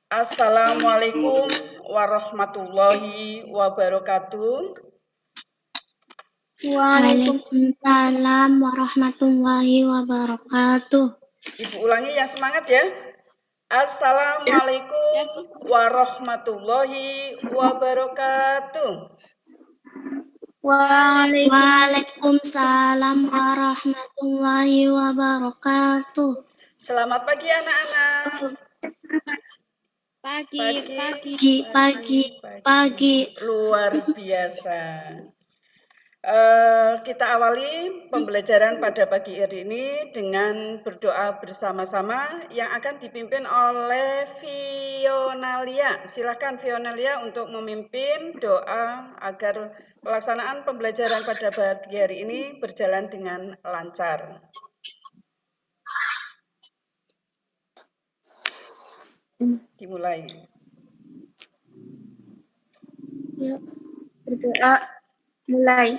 Assalamualaikum warahmatullahi wabarakatuh. Waalaikumsalam warahmatullahi wabarakatuh. Ibu ulangi yang semangat ya. Assalamualaikum warahmatullahi wabarakatuh. Waalaikumsalam warahmatullahi wabarakatuh. Selamat pagi anak-anak. Pagi. Luar biasa. Kita awali pembelajaran pada pagi hari ini dengan berdoa bersama-sama yang akan dipimpin oleh Fionalia. Silakan Fionalia untuk memimpin doa agar pelaksanaan pembelajaran pada pagi hari ini berjalan dengan lancar. Dimulai. Yuk, berdoa. Mulai.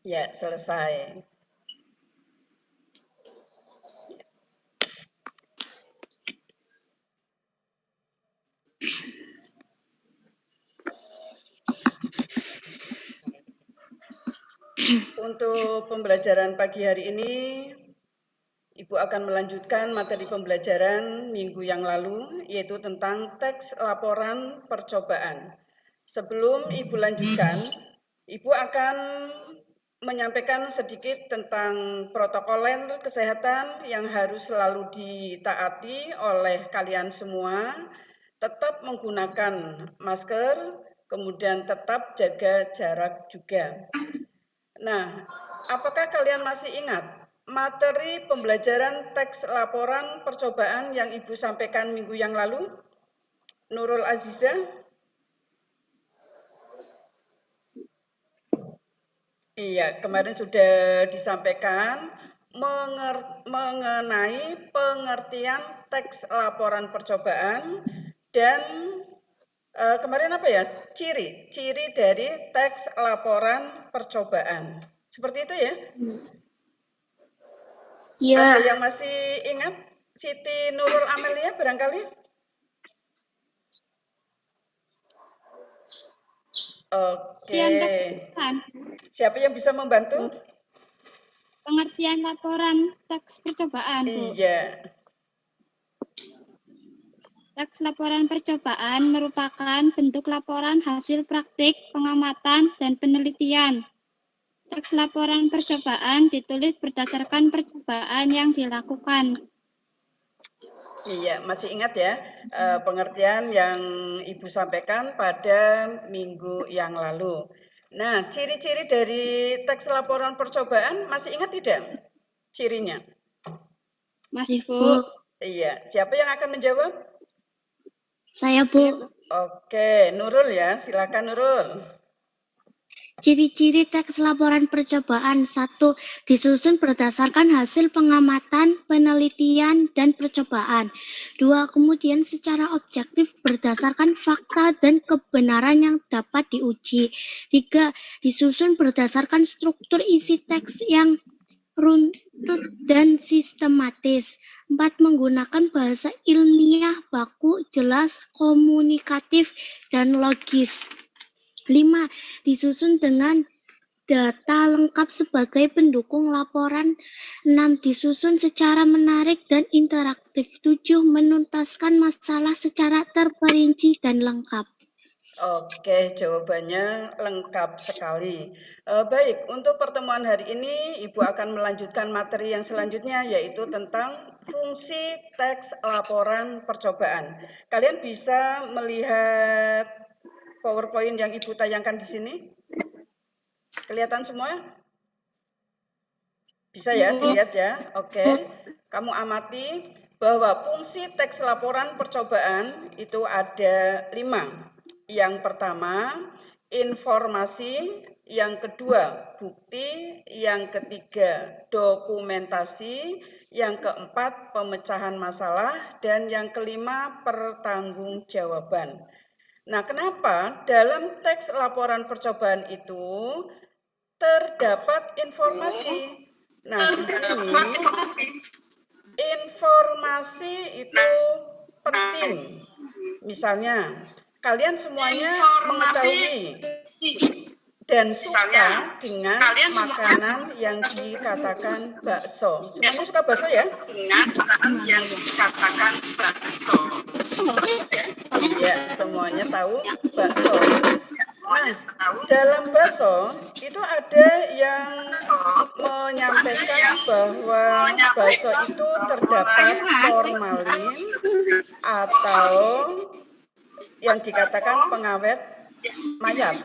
Ya, selesai. Untuk pembelajaran pagi hari ini, Ibu akan melanjutkan materi pembelajaran minggu yang lalu, yaitu tentang teks laporan percobaan. Sebelum Ibu lanjutkan, Ibu akan menyampaikan sedikit tentang protokol kesehatan yang harus selalu ditaati oleh kalian semua. Tetap menggunakan masker, kemudian tetap jaga jarak juga. Nah, apakah kalian masih ingat materi pembelajaran teks laporan percobaan yang Ibu sampaikan minggu yang lalu? Nurul Aziza? Iya, kemarin sudah disampaikan mengenai pengertian teks laporan percobaan dan kemarin apa ya? Ciri dari teks laporan percobaan. Seperti itu ya? Ya. Ada yang masih ingat? Siti Nurul Amelia barangkali? Oke. Siapa yang bisa membantu? Pengertian laporan teks percobaan, Bu. Iya. Teks laporan percobaan merupakan bentuk laporan hasil praktik, pengamatan, dan penelitian. Teks laporan percobaan ditulis berdasarkan percobaan yang dilakukan. Iya, masih ingat ya pengertian yang Ibu sampaikan pada minggu yang lalu. Nah, ciri-ciri dari teks laporan percobaan masih ingat tidak cirinya? Masih, Bu. Iya, siapa yang akan menjawab? Saya, Bu. Oke, Nurul ya, silakan Nurul. Ciri-ciri teks laporan percobaan. 1. Disusun berdasarkan hasil pengamatan, penelitian, dan percobaan. 2. Kemudian secara objektif berdasarkan fakta dan kebenaran yang dapat diuji. 3. Disusun berdasarkan struktur isi teks yang runtut dan sistematis. 4. Menggunakan bahasa ilmiah, baku, jelas, komunikatif, dan logis. 5. Disusun dengan data lengkap sebagai pendukung laporan. 6. Disusun secara menarik dan interaktif. 7. Menuntaskan masalah secara terperinci dan lengkap. Oke, jawabannya lengkap sekali. Baik, untuk pertemuan hari ini Ibu akan melanjutkan materi yang selanjutnya, yaitu tentang fungsi teks laporan percobaan. Kalian bisa melihat PowerPoint yang Ibu tayangkan di sini? Kelihatan semua? Bisa ya, dilihat ya? Oke. Kamu amati bahwa fungsi teks laporan percobaan itu ada 5. Yang pertama, informasi. Yang kedua, bukti. Yang ketiga, dokumentasi. Yang keempat, pemecahan masalah. Dan yang kelima, pertanggungjawaban. Nah, kenapa dalam teks laporan percobaan itu terdapat informasi? Nah, di sini informasi itu penting. Misalnya, kalian semuanya mengetahui dan suka dengan makanan yang dikatakan bakso. Semuanya suka bakso ya? Yang dikatakan bakso. Iya, semuanya tahu bakso. Nah, dalam bakso itu ada yang menyampaikan bahwa bakso itu terdapat formalin atau yang dikatakan pengawet mayat.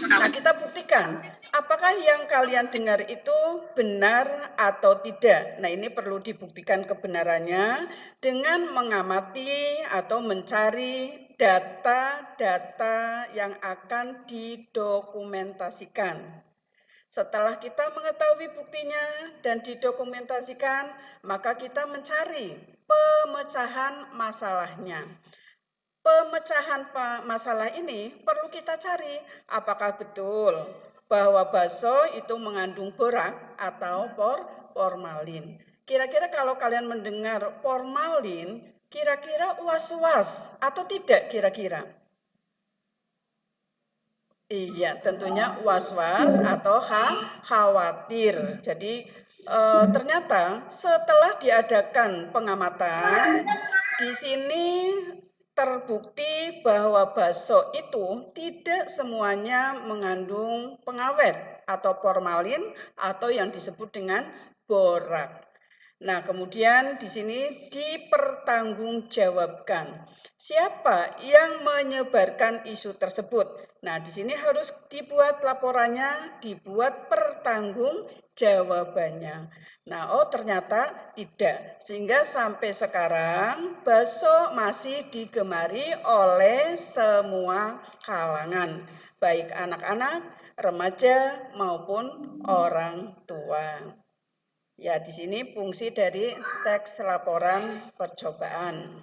Nah, kita buktikan apakah yang kalian dengar itu benar atau tidak. Nah, ini perlu dibuktikan kebenarannya dengan mengamati atau mencari data-data yang akan didokumentasikan. Setelah kita mengetahui buktinya dan didokumentasikan, maka kita mencari pemecahan masalahnya. Pemecahan masalah ini perlu kita cari apakah betul bahwa bakso itu mengandung borak atau formalin. Kira-kira kalau kalian mendengar formalin, kira-kira was-was atau tidak kira-kira? Iya, tentunya was-was atau khawatir. Jadi ternyata setelah diadakan pengamatan, di sini terbukti bahwa bakso itu tidak semuanya mengandung pengawet atau formalin atau yang disebut dengan borak. Nah, kemudian di sini dipertanggungjawabkan siapa yang menyebarkan isu tersebut. Nah, di sini harus dibuat laporannya, dibuat pertanggungjawabannya. Nah, ternyata tidak. Sehingga sampai sekarang bakso masih digemari oleh semua kalangan, baik anak-anak, remaja maupun orang tua. Ya, di sini fungsi dari teks laporan percobaan.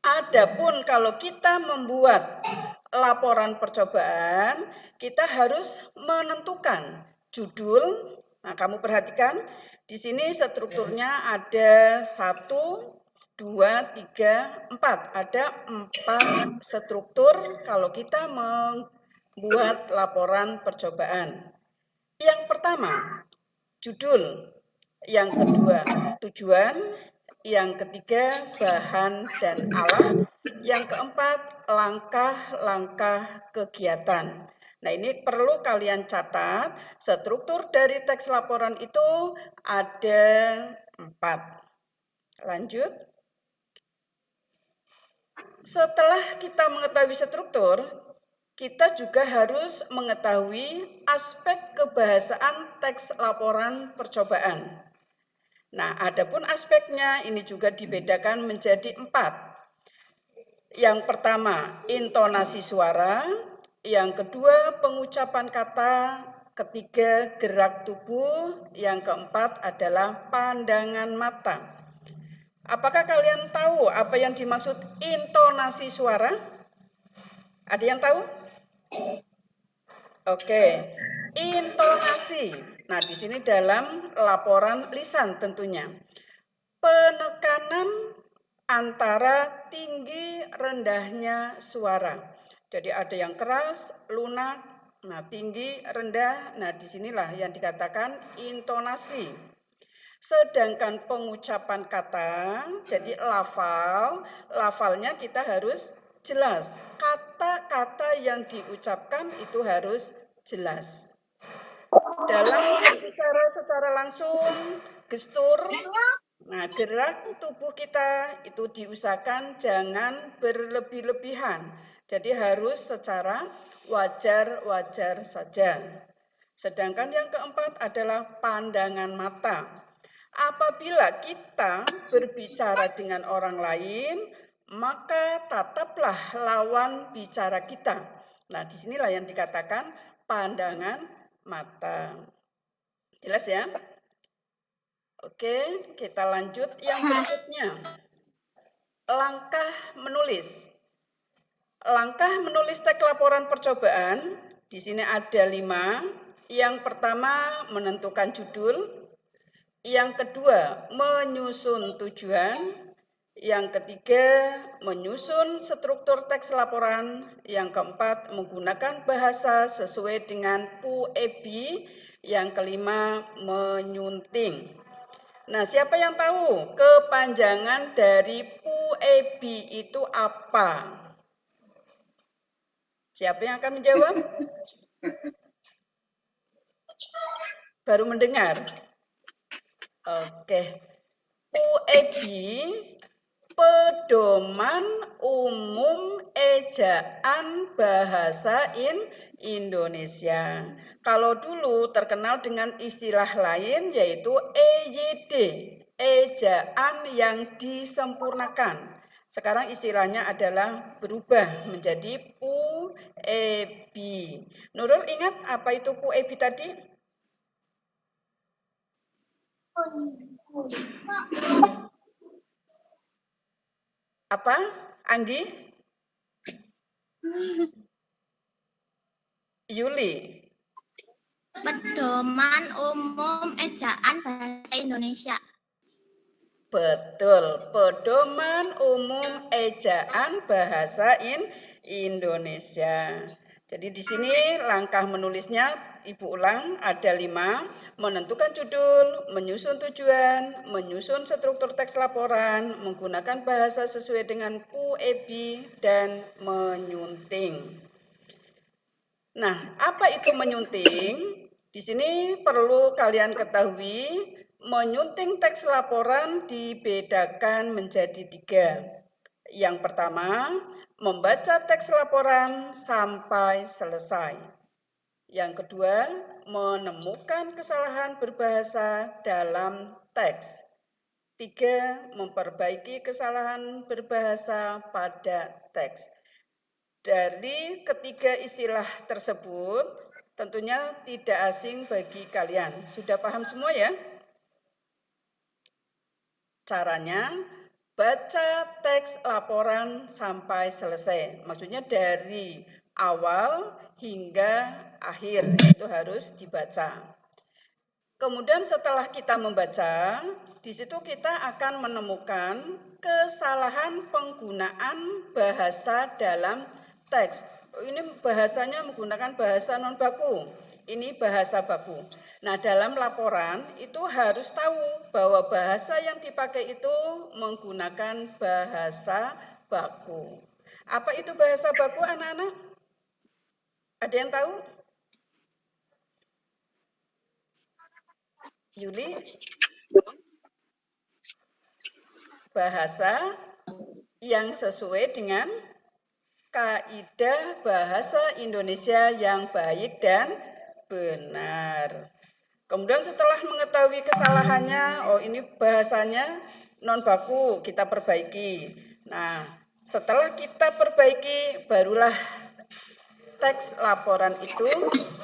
Adapun kalau kita membuat laporan percobaan, kita harus menentukan judul. Nah, kamu perhatikan di sini strukturnya ada 1, 2, 3, 4. Ada 4 struktur kalau kita membuat laporan percobaan. Yang pertama, judul, yang kedua tujuan, yang ketiga bahan dan alat, yang keempat langkah-langkah kegiatan. Nah, ini perlu kalian catat, struktur dari teks laporan itu ada 4. Lanjut. Setelah kita mengetahui struktur, kita juga harus mengetahui aspek kebahasaan teks laporan percobaan. Nah, adapun aspeknya ini juga dibedakan menjadi 4. Yang pertama, intonasi suara. Yang kedua, pengucapan kata. Ketiga, gerak tubuh. Yang keempat adalah pandangan mata. Apakah kalian tahu apa yang dimaksud intonasi suara? Ada yang tahu? Oke, intonasi. Nah, di sini dalam laporan lisan tentunya. Penekanan antara tinggi rendahnya suara. Jadi ada yang keras, lunak, nah tinggi, rendah. Nah, disinilah yang dikatakan intonasi. Sedangkan pengucapan kata, jadi lafalnya kita harus jelas. Kata-kata yang diucapkan itu harus jelas. Dalam berbicara secara langsung, gestur, nah gerak tubuh kita itu diusahakan jangan berlebih-lebihan. Jadi harus secara wajar-wajar saja. Sedangkan yang keempat adalah pandangan mata. Apabila kita berbicara dengan orang lain, maka tataplah lawan bicara kita. Nah, disinilah yang dikatakan pandangan mata. Jelas ya? Oke, kita lanjut yang berikutnya. Langkah menulis. Langkah menulis teks laporan percobaan, di sini ada 5. Yang pertama, menentukan judul. Yang kedua, menyusun tujuan. Yang ketiga, menyusun struktur teks laporan. Yang keempat, menggunakan bahasa sesuai dengan PUEBI. Yang kelima, menyunting. Nah, siapa yang tahu kepanjangan dari PUEBI itu apa? Siapa yang akan menjawab? Baru mendengar? Oke. PUEBI, Pedoman Umum Ejaan Bahasa Indonesia. Kalau dulu terkenal dengan istilah lain yaitu EYD, Ejaan yang disempurnakan. Sekarang istilahnya adalah berubah menjadi PUEBI. Nurul ingat apa itu PUEBI tadi? Apa, Anggi? Yuli? Pedoman Umum Ejaan Bahasa Indonesia. Betul, Pedoman Umum Ejaan Bahasa Indonesia. Jadi di sini langkah menulisnya, Ibu ulang, ada 5. Menentukan judul, menyusun tujuan, menyusun struktur teks laporan, menggunakan bahasa sesuai dengan PUEBI, dan menyunting. Nah, apa itu menyunting? Di sini perlu kalian ketahui, menyunting teks laporan dibedakan menjadi 3. Yang pertama, membaca teks laporan sampai selesai. Yang kedua, menemukan kesalahan berbahasa dalam teks. 3, memperbaiki kesalahan berbahasa pada teks. Dari ketiga istilah tersebut, tentunya tidak asing bagi kalian. Sudah paham semua ya? Caranya, baca teks laporan sampai selesai. Maksudnya dari awal hingga akhir itu harus dibaca. Kemudian setelah kita membaca, di situ kita akan menemukan kesalahan penggunaan bahasa dalam teks. Ini bahasanya menggunakan bahasa non baku, ini bahasa baku. Nah, dalam laporan itu harus tahu bahwa bahasa yang dipakai itu menggunakan bahasa baku. Apa itu bahasa baku, anak-anak? Ada yang tahu? Yuli? Bahasa yang sesuai dengan kaidah bahasa Indonesia yang baik dan benar. Kemudian setelah mengetahui kesalahannya, oh ini bahasanya non baku, kita perbaiki. Nah, setelah kita perbaiki, barulah teks laporan itu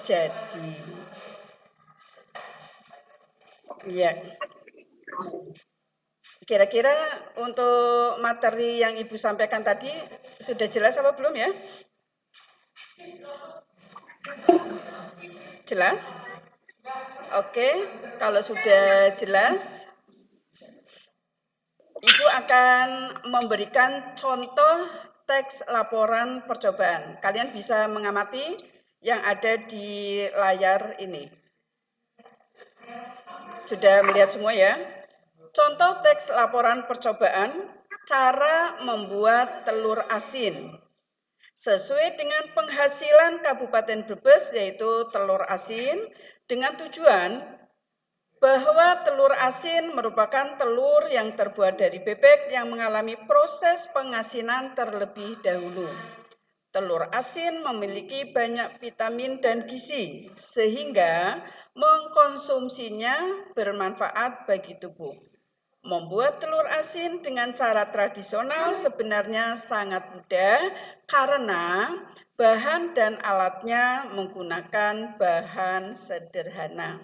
jadi. Ya. Kira-kira untuk materi yang Ibu sampaikan tadi sudah jelas apa belum ya? Jelas? Oke, kalau sudah jelas, Ibu akan memberikan contoh teks laporan percobaan. Kalian bisa mengamati yang ada di layar ini. Sudah melihat semua ya? Contoh teks laporan percobaan, cara membuat telur asin. Sesuai dengan penghasilan Kabupaten Brebes, yaitu telur asin, dengan tujuan bahwa telur asin merupakan telur yang terbuat dari bebek yang mengalami proses pengasinan terlebih dahulu. Telur asin memiliki banyak vitamin dan gizi, sehingga mengkonsumsinya bermanfaat bagi tubuh. Membuat telur asin dengan cara tradisional sebenarnya sangat mudah karena bahan dan alatnya menggunakan bahan sederhana.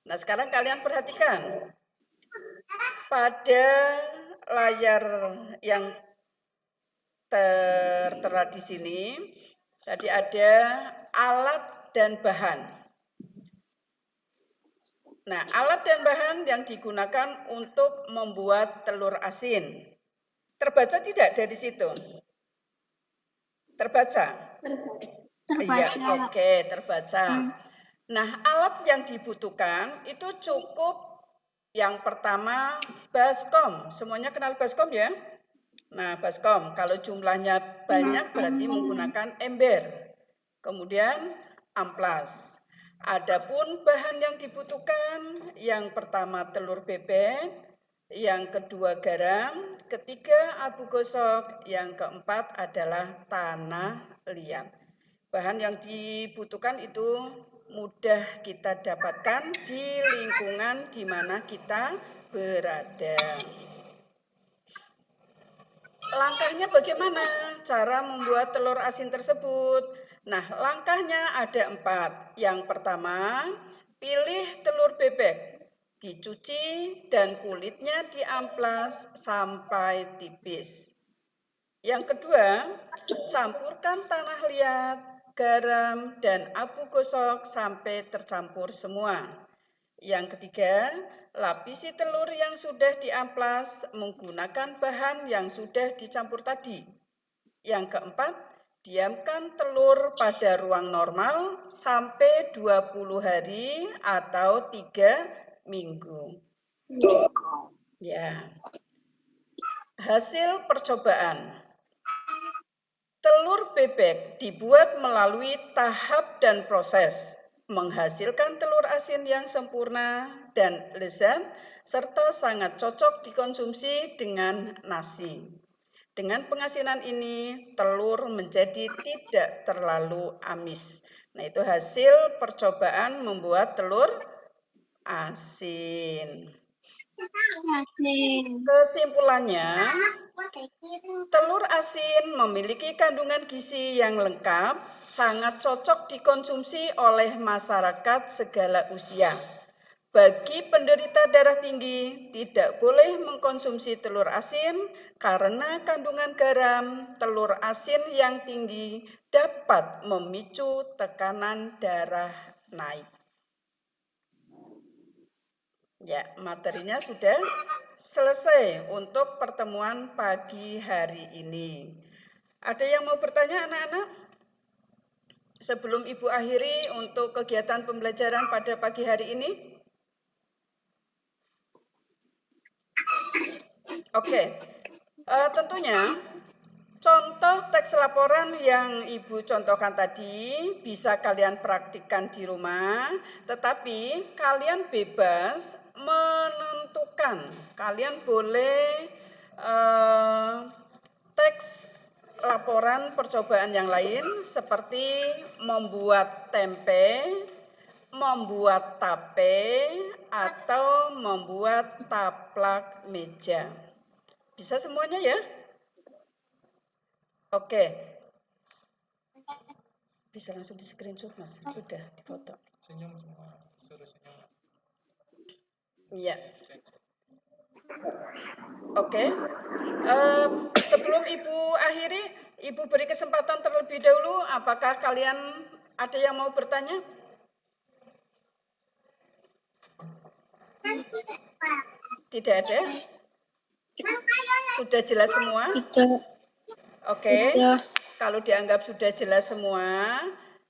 Nah, sekarang kalian perhatikan. Pada layar yang tertera di sini, tadi ada alat dan bahan. Nah, alat dan bahan yang digunakan untuk membuat telur asin. Terbaca tidak dari situ? Terbaca? Iya, oke, terbaca. Nah, alat yang dibutuhkan itu cukup yang pertama baskom. Semuanya kenal baskom ya? Nah, baskom kalau jumlahnya banyak berarti menggunakan ember. Kemudian amplas. Adapun bahan yang dibutuhkan, yang pertama telur bebek, yang kedua garam, ketiga abu gosok, yang keempat adalah tanah liat. Bahan yang dibutuhkan itu mudah kita dapatkan di lingkungan di mana kita berada. Langkahnya bagaimana cara membuat telur asin tersebut? Nah, langkahnya ada 4. Yang pertama, pilih telur bebek, dicuci dan kulitnya diamplas sampai tipis. Yang kedua, campurkan tanah liat, garam, dan abu gosok sampai tercampur semua. Yang ketiga, lapisi telur yang sudah diamplas menggunakan bahan yang sudah dicampur tadi. Yang keempat, diamkan telur pada ruang normal sampai 20 hari atau 3 minggu. Ya. Hasil percobaan. Telur bebek dibuat melalui tahap dan proses, menghasilkan telur asin yang sempurna dan lezat, serta sangat cocok dikonsumsi dengan nasi. Dengan pengasinan ini, telur menjadi tidak terlalu amis. Nah, itu hasil percobaan membuat telur asin. Kesimpulannya, telur asin memiliki kandungan gizi yang lengkap, sangat cocok dikonsumsi oleh masyarakat segala usia. Bagi penderita darah tinggi, tidak boleh mengkonsumsi telur asin karena kandungan garam telur asin yang tinggi dapat memicu tekanan darah naik. Ya, materinya sudah selesai untuk pertemuan pagi hari ini. Ada yang mau bertanya anak-anak? Sebelum Ibu akhiri untuk kegiatan pembelajaran pada pagi hari ini? Oke, tentunya contoh teks laporan yang Ibu contohkan tadi bisa kalian praktikkan di rumah, tetapi kalian bebas menentukan. Kalian boleh teks laporan percobaan yang lain seperti membuat tempe, membuat tape, atau membuat taplak meja. Bisa semuanya ya? Oke. Bisa langsung di screenshot Mas, sudah difoto. Senyum semua, suruh senyum. Iya. Oke. Sebelum Ibu akhiri, Ibu beri kesempatan terlebih dahulu. Apakah kalian ada yang mau bertanya? Tidak ada? Sudah jelas semua? Oke. Kalau dianggap sudah jelas semua,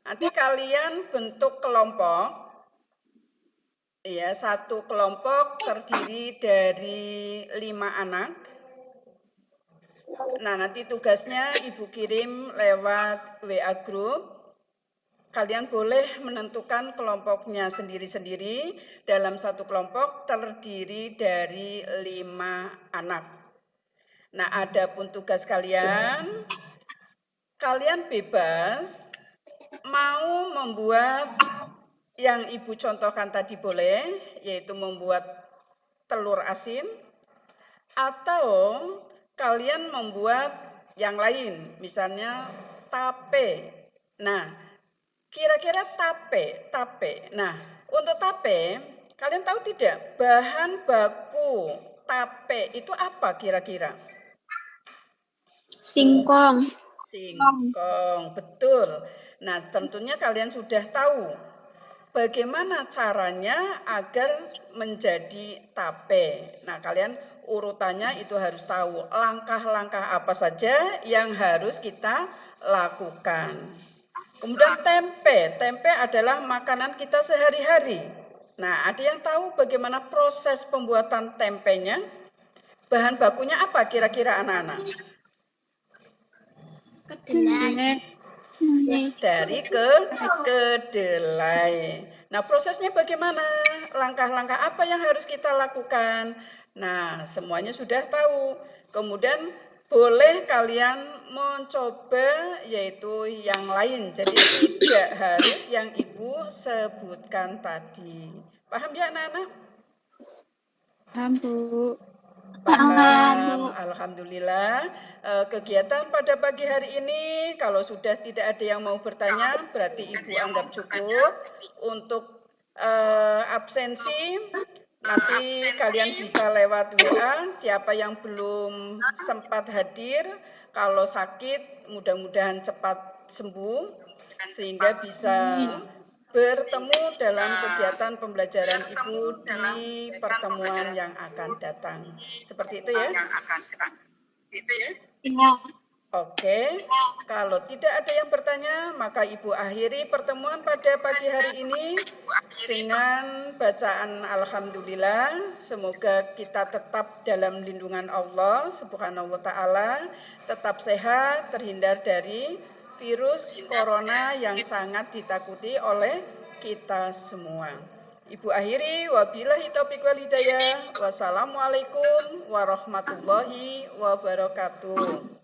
nanti kalian bentuk kelompok. Ya, satu kelompok terdiri dari 5 anak. Nah, nanti tugasnya Ibu kirim lewat WA Group. Kalian boleh menentukan kelompoknya sendiri-sendiri. Dalam satu kelompok terdiri dari 5 anak. Nah, adapun tugas kalian bebas mau membuat yang Ibu contohkan tadi boleh, yaitu membuat telur asin, atau kalian membuat yang lain, misalnya tape. Nah, kira-kira tape. Nah, untuk tape, kalian tahu tidak bahan baku tape itu apa kira-kira? Singkong. Singkong, betul. Nah, tentunya kalian sudah tahu bagaimana caranya agar menjadi tape. Nah, kalian urutannya itu harus tahu langkah-langkah apa saja yang harus kita lakukan. Kemudian tempe adalah makanan kita sehari-hari. Nah, ada yang tahu bagaimana proses pembuatan tempenya? Bahan bakunya apa kira-kira anak-anak? Kedelai. Dari kedelai. Nah, prosesnya bagaimana? Langkah-langkah apa yang harus kita lakukan? Nah, semuanya sudah tahu. Kemudian boleh kalian mencoba yaitu yang lain. Jadi tidak harus yang Ibu sebutkan tadi. Paham ya anak-anak? Paham, Bu. Paham, alhamdulillah. Kegiatan pada pagi hari ini, kalau sudah tidak ada yang mau bertanya, berarti Ibu anggap cukup. Untuk absensi, nanti kalian bisa lewat WA. Siapa yang belum sempat hadir, kalau sakit, mudah-mudahan cepat sembuh, sehingga bisa bertemu dalam kegiatan pembelajaran Ibu di pertemuan yang akan datang. Seperti itu ya? Iya. Oke, kalau tidak ada yang bertanya, maka Ibu akhiri pertemuan pada pagi hari ini dengan bacaan Alhamdulillah. Semoga kita tetap dalam lindungan Allah Subhanahu wa Ta'ala, tetap sehat, terhindar dari virus corona yang sangat ditakuti oleh kita semua. Ibu akhiri, wabillahi taufiq wal hidayah. Wassalamualaikum warahmatullahi wabarakatuh.